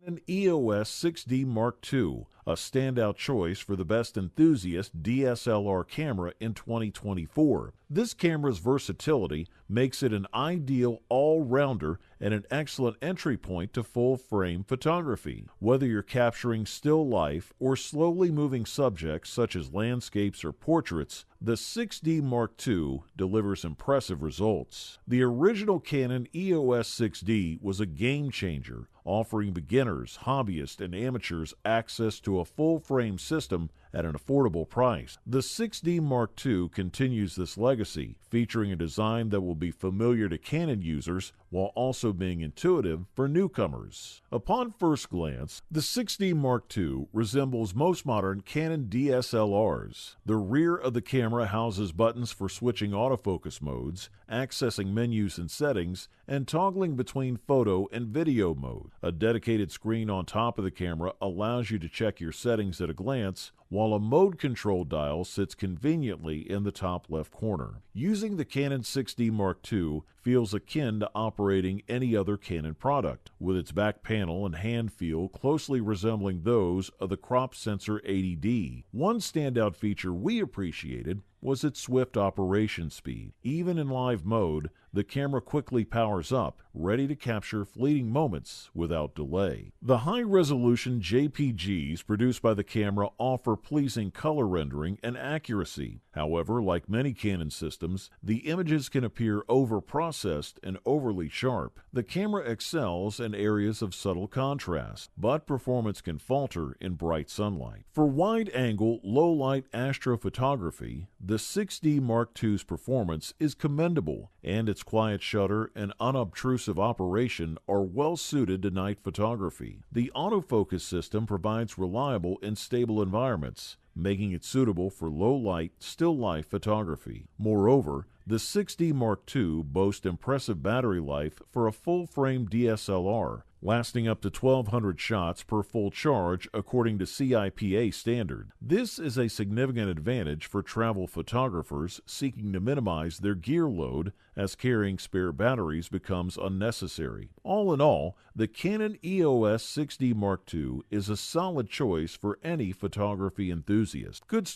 An EOS 6D Mark II, a standout choice for the best enthusiast DSLR camera in 2024. This camera's versatility makes it an ideal all-rounder and an excellent entry point to full-frame photography. Whether you're capturing still life or slowly moving subjects such as landscapes or portraits, the 6D Mark II delivers impressive results. The original Canon EOS 6D was a game-changer, offering beginners, hobbyists, and amateurs access to a full-frame system at an affordable price. The 6D Mark II continues this legacy, featuring a design that will be familiar to Canon users while also being intuitive for newcomers. Upon first glance, the 6D Mark II resembles most modern Canon DSLRs. The rear of the camera houses buttons for switching autofocus modes, accessing menus and settings, and toggling between photo and video mode. A dedicated screen on top of the camera allows you to check your settings at a glance, while a mode control dial sits conveniently in the top left corner. Using the Canon 6D Mark II feels akin to operating any other Canon product, with its back panel and hand feel closely resembling those of the crop sensor 80D. One standout feature we appreciated was its swift operation speed. Even in live mode, the camera quickly powers up, ready to capture fleeting moments without delay. The high-resolution JPGs produced by the camera offer pleasing color rendering and accuracy. However, like many Canon systems, the images can appear over-processed and overly sharp. The camera excels in areas of subtle contrast, but performance can falter in bright sunlight. For wide-angle, low-light astrophotography, the 6D Mark II's performance is commendable, and its quiet shutter and unobtrusive operation are well suited to night photography. The autofocus system provides reliable and stable environments, making it suitable for low-light, still-life photography. Moreover, the 6D Mark II boasts impressive battery life for a full-frame DSLR, lasting up to 1,200 shots per full charge according to CIPA standard. This is a significant advantage for travel photographers seeking to minimize their gear load as carrying spare batteries becomes unnecessary. All in all, the Canon EOS 6D Mark II is a solid choice for any photography enthusiast. Good